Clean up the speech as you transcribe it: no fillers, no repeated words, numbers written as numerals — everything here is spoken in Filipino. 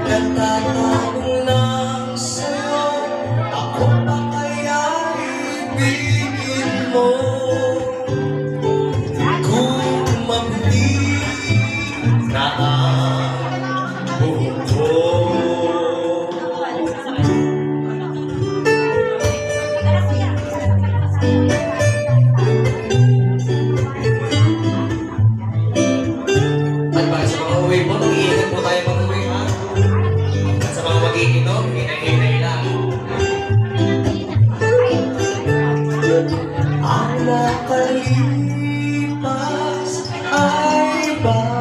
nagtatanong lang sa'yo, ako pa kaya ibigin mo? Kung mabuli na ang buhok ko. At sa mga uwi mo, mag-iingat po tayo mag-uwi, ha? At sa mga mag-iinom, hinay-hinay lang. Ang nakalipas ay ba